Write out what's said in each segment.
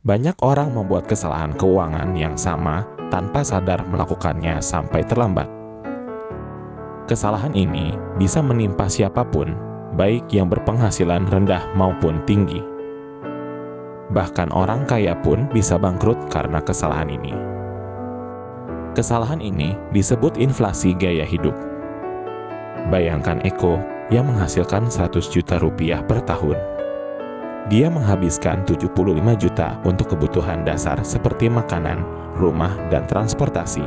Banyak orang membuat kesalahan keuangan yang sama tanpa sadar melakukannya sampai terlambat. Kesalahan ini bisa menimpa siapapun, baik yang berpenghasilan rendah maupun tinggi. Bahkan orang kaya pun bisa bangkrut karena kesalahan ini. Kesalahan ini disebut inflasi gaya hidup. Bayangkan Eko yang menghasilkan 100 juta rupiah per tahun. Dia menghabiskan 75 juta untuk kebutuhan dasar seperti makanan, rumah, dan transportasi.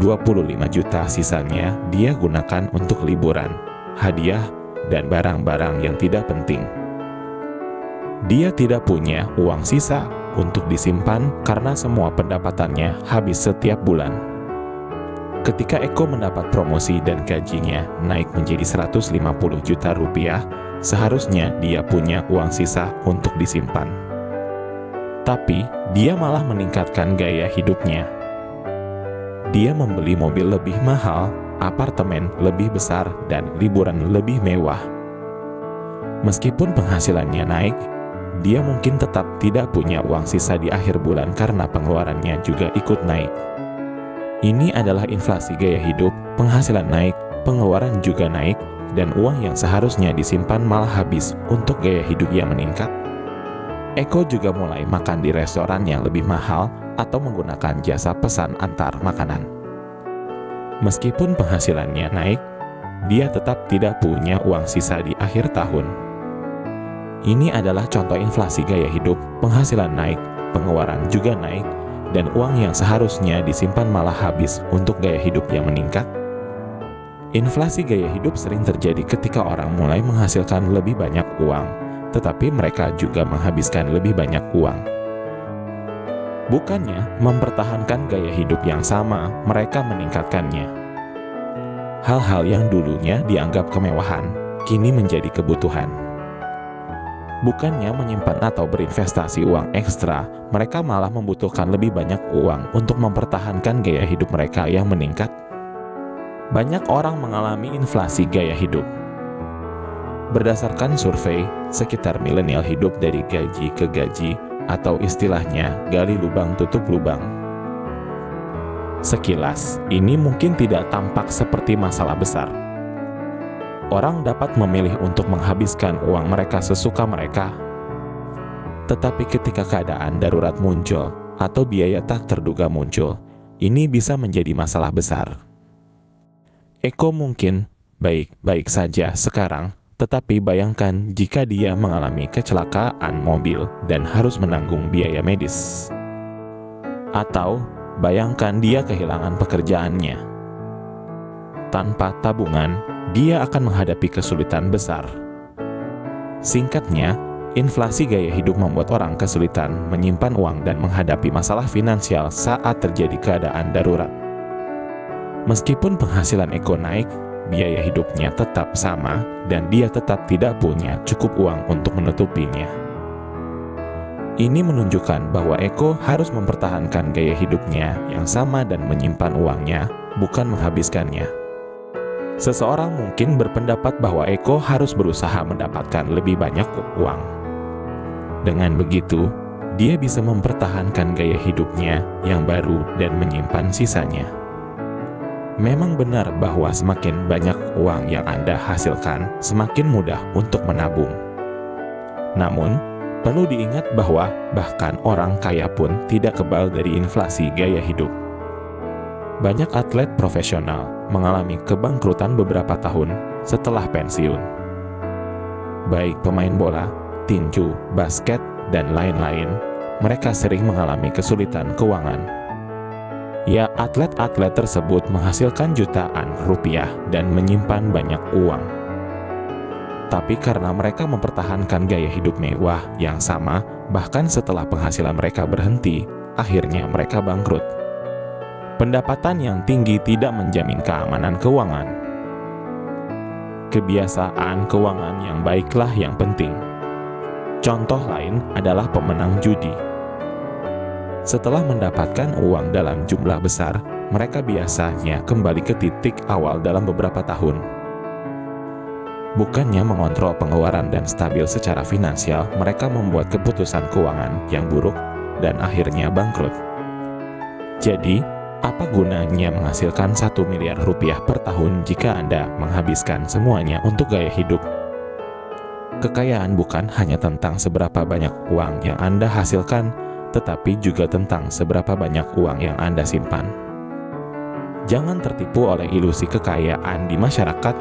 25 juta sisanya dia gunakan untuk liburan, hadiah, dan barang-barang yang tidak penting. Dia tidak punya uang sisa untuk disimpan karena semua pendapatannya habis setiap bulan. Ketika Eko mendapat promosi dan gajinya naik menjadi 150 juta rupiah, seharusnya dia punya uang sisa untuk disimpan. Tapi dia malah meningkatkan gaya hidupnya. Dia membeli mobil lebih mahal, apartemen lebih besar, dan liburan lebih mewah. Meskipun penghasilannya naik, dia mungkin tetap tidak punya uang sisa di akhir bulan karena pengeluarannya juga ikut naik. Ini adalah inflasi gaya hidup, penghasilan naik, pengeluaran juga naik, dan uang yang seharusnya disimpan malah habis untuk gaya hidup yang meningkat. Eko juga mulai makan di restoran yang lebih mahal atau menggunakan jasa pesan antar makanan. Meskipun penghasilannya naik, dia tetap tidak punya uang sisa di akhir tahun. Ini adalah contoh inflasi gaya hidup, penghasilan naik, pengeluaran juga naik, dan uang yang seharusnya disimpan malah habis untuk gaya hidup yang meningkat. Inflasi gaya hidup sering terjadi ketika orang mulai menghasilkan lebih banyak uang, tetapi mereka juga menghabiskan lebih banyak uang. Bukannya mempertahankan gaya hidup yang sama, mereka meningkatkannya. Hal-hal yang dulunya dianggap kemewahan, kini menjadi kebutuhan. Bukannya menyimpan atau berinvestasi uang ekstra, mereka malah membutuhkan lebih banyak uang untuk mempertahankan gaya hidup mereka yang meningkat. Banyak orang mengalami inflasi gaya hidup. Berdasarkan survei, sekitar milenial hidup dari gaji ke gaji, atau istilahnya gali lubang tutup lubang. Sekilas, ini mungkin tidak tampak seperti masalah besar. Orang dapat memilih untuk menghabiskan uang mereka sesuka mereka. Tetapi ketika keadaan darurat muncul atau biaya tak terduga muncul, ini bisa menjadi masalah besar. Eko mungkin baik-baik saja sekarang, tetapi bayangkan jika dia mengalami kecelakaan mobil dan harus menanggung biaya medis. Atau bayangkan dia kehilangan pekerjaannya. Tanpa tabungan, dia akan menghadapi kesulitan besar. Singkatnya, inflasi gaya hidup membuat orang kesulitan menyimpan uang dan menghadapi masalah finansial saat terjadi keadaan darurat. Meskipun penghasilan Eko naik, biaya hidupnya tetap sama dan dia tetap tidak punya cukup uang untuk menutupinya. Ini menunjukkan bahwa Eko harus mempertahankan gaya hidupnya yang sama dan menyimpan uangnya, bukan menghabiskannya. Seseorang mungkin berpendapat bahwa Eko harus berusaha mendapatkan lebih banyak uang. Dengan begitu, dia bisa mempertahankan gaya hidupnya yang baru dan menyimpan sisanya. Memang benar bahwa semakin banyak uang yang Anda hasilkan, semakin mudah untuk menabung. Namun, perlu diingat bahwa bahkan orang kaya pun tidak kebal dari inflasi gaya hidup. Banyak atlet profesional mengalami kebangkrutan beberapa tahun setelah pensiun. Baik pemain bola, tinju, basket, dan lain-lain, mereka sering mengalami kesulitan keuangan. Ya, atlet-atlet tersebut menghasilkan jutaan rupiah dan menyimpan banyak uang. Tapi karena mereka mempertahankan gaya hidup mewah yang sama, bahkan setelah penghasilan mereka berhenti, akhirnya mereka bangkrut. Pendapatan yang tinggi tidak menjamin keamanan keuangan. Kebiasaan keuangan yang baiklah yang penting. Contoh lain adalah pemenang judi. Setelah mendapatkan uang dalam jumlah besar, mereka biasanya kembali ke titik awal dalam beberapa tahun. Bukannya mengontrol pengeluaran dan stabil secara finansial, mereka membuat keputusan keuangan yang buruk dan akhirnya bangkrut. Jadi, apa gunanya menghasilkan 1 miliar rupiah per tahun jika Anda menghabiskan semuanya untuk gaya hidup? Kekayaan bukan hanya tentang seberapa banyak uang yang Anda hasilkan, tetapi juga tentang seberapa banyak uang yang Anda simpan. Jangan tertipu oleh ilusi kekayaan di masyarakat.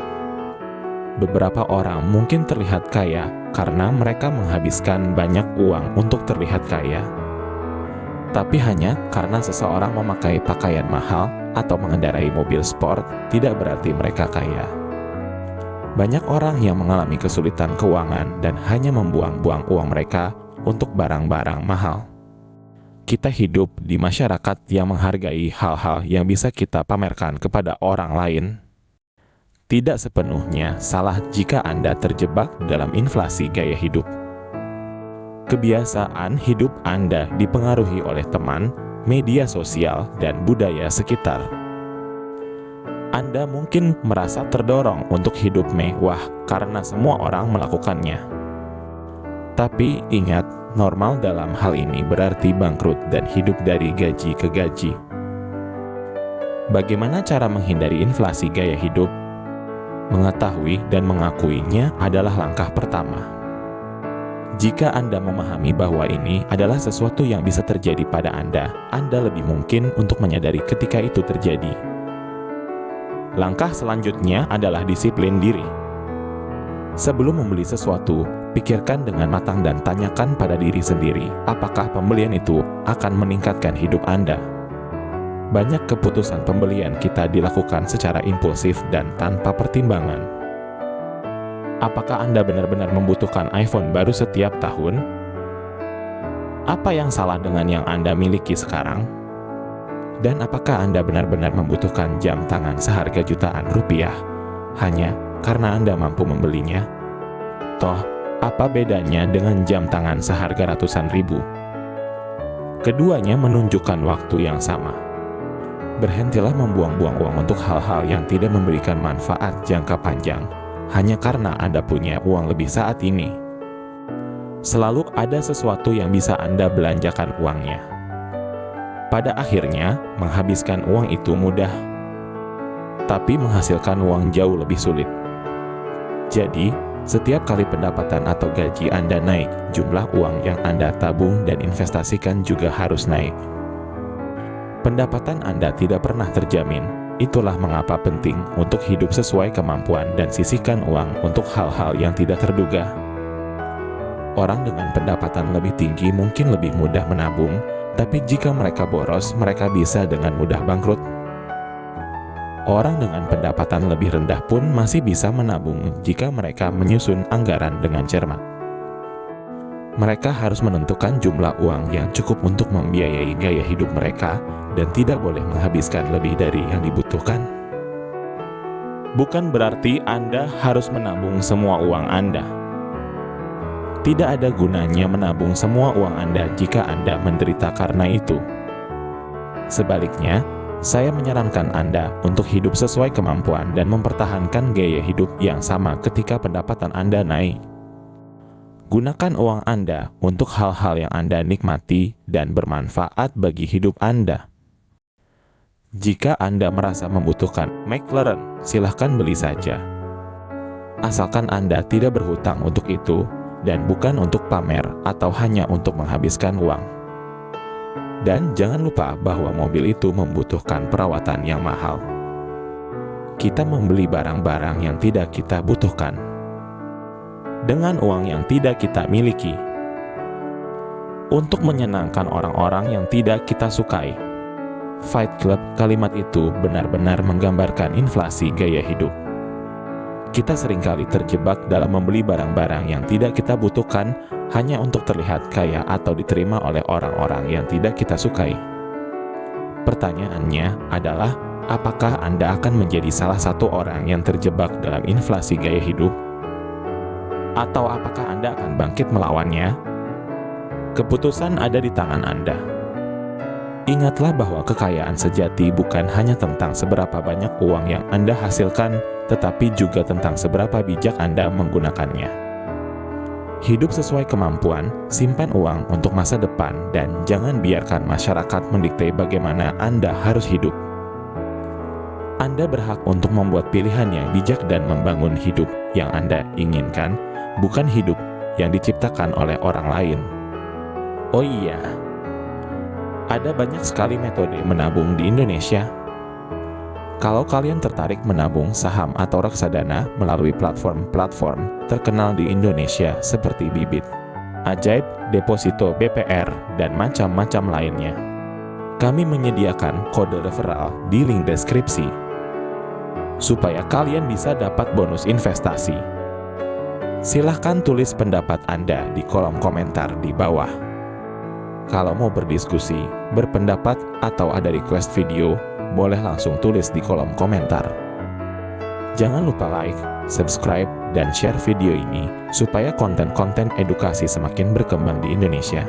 Beberapa orang mungkin terlihat kaya karena mereka menghabiskan banyak uang untuk terlihat kaya. Tapi hanya karena seseorang memakai pakaian mahal atau mengendarai mobil sport tidak berarti mereka kaya. Banyak orang yang mengalami kesulitan keuangan dan hanya membuang-buang uang mereka untuk barang-barang mahal. Kita hidup di masyarakat yang menghargai hal-hal yang bisa kita pamerkan kepada orang lain. Tidak sepenuhnya salah jika Anda terjebak dalam inflasi gaya hidup. Kebiasaan hidup Anda dipengaruhi oleh teman, media sosial, dan budaya sekitar. Anda mungkin merasa terdorong untuk hidup mewah karena semua orang melakukannya. Tapi ingat, normal dalam hal ini berarti bangkrut dan hidup dari gaji ke gaji. Bagaimana cara menghindari inflasi gaya hidup? Mengetahui dan mengakuinya adalah langkah pertama. Jika Anda memahami bahwa ini adalah sesuatu yang bisa terjadi pada Anda lebih mungkin untuk menyadari ketika itu terjadi. Langkah selanjutnya adalah disiplin diri. Sebelum membeli sesuatu, pikirkan dengan matang dan tanyakan pada diri sendiri, apakah pembelian itu akan meningkatkan hidup Anda. Banyak keputusan pembelian kita dilakukan secara impulsif dan tanpa pertimbangan. Apakah Anda benar-benar membutuhkan iPhone baru setiap tahun? Apa yang salah dengan yang Anda miliki sekarang? Dan apakah Anda benar-benar membutuhkan jam tangan seharga jutaan rupiah hanya karena Anda mampu membelinya? Toh, apa bedanya dengan jam tangan seharga ratusan ribu? Keduanya menunjukkan waktu yang sama. Berhentilah membuang-buang uang untuk hal-hal yang tidak memberikan manfaat jangka panjang hanya karena Anda punya uang lebih saat ini. Selalu ada sesuatu yang bisa Anda belanjakan uangnya. Pada akhirnya, menghabiskan uang itu mudah, tapi menghasilkan uang jauh lebih sulit. Jadi, setiap kali pendapatan atau gaji Anda naik, jumlah uang yang Anda tabung dan investasikan juga harus naik. Pendapatan Anda tidak pernah terjamin. Itulah mengapa penting untuk hidup sesuai kemampuan dan sisihkan uang untuk hal-hal yang tidak terduga. Orang dengan pendapatan lebih tinggi mungkin lebih mudah menabung, tapi jika mereka boros, mereka bisa dengan mudah bangkrut. Orang dengan pendapatan lebih rendah pun masih bisa menabung jika mereka menyusun anggaran dengan cermat. Mereka harus menentukan jumlah uang yang cukup untuk membiayai gaya hidup mereka dan tidak boleh menghabiskan lebih dari yang dibutuhkan. Bukan berarti Anda harus menabung semua uang Anda. Tidak ada gunanya menabung semua uang Anda jika Anda menderita karena itu. Sebaliknya, saya menyarankan Anda untuk hidup sesuai kemampuan dan mempertahankan gaya hidup yang sama ketika pendapatan Anda naik. Gunakan uang Anda untuk hal-hal yang Anda nikmati dan bermanfaat bagi hidup Anda. Jika Anda merasa membutuhkan McLaren, silahkan beli saja. Asalkan Anda tidak berhutang untuk itu dan bukan untuk pamer atau hanya untuk menghabiskan uang. Dan jangan lupa bahwa mobil itu membutuhkan perawatan yang mahal. Kita membeli barang-barang yang tidak kita butuhkan dengan uang yang tidak kita miliki untuk menyenangkan orang-orang yang tidak kita sukai. Fight Club, kalimat itu benar-benar menggambarkan inflasi gaya hidup. Kita seringkali terjebak dalam membeli barang-barang yang tidak kita butuhkan hanya untuk terlihat kaya atau diterima oleh orang-orang yang tidak kita sukai. Pertanyaannya adalah, apakah Anda akan menjadi salah satu orang yang terjebak dalam inflasi gaya hidup? Atau apakah Anda akan bangkit melawannya? Keputusan ada di tangan Anda. Ingatlah bahwa kekayaan sejati bukan hanya tentang seberapa banyak uang yang Anda hasilkan, tetapi juga tentang seberapa bijak Anda menggunakannya. Hidup sesuai kemampuan, simpan uang untuk masa depan, dan jangan biarkan masyarakat mendikte bagaimana Anda harus hidup. Anda berhak untuk membuat pilihan yang bijak dan membangun hidup yang Anda inginkan, bukan hidup yang diciptakan oleh orang lain. Oh iya, ada banyak sekali metode menabung di Indonesia. Kalau kalian tertarik menabung saham atau reksadana melalui platform-platform terkenal di Indonesia seperti Bibit, Ajaib, Deposito BPR, dan macam-macam lainnya, kami menyediakan kode referral di link deskripsi supaya kalian bisa dapat bonus investasi. Silahkan tulis pendapat Anda di kolom komentar di bawah. Kalau mau berdiskusi, berpendapat, atau ada request video, boleh langsung tulis di kolom komentar. Jangan lupa like, subscribe, dan share video ini supaya konten-konten edukasi semakin berkembang di Indonesia.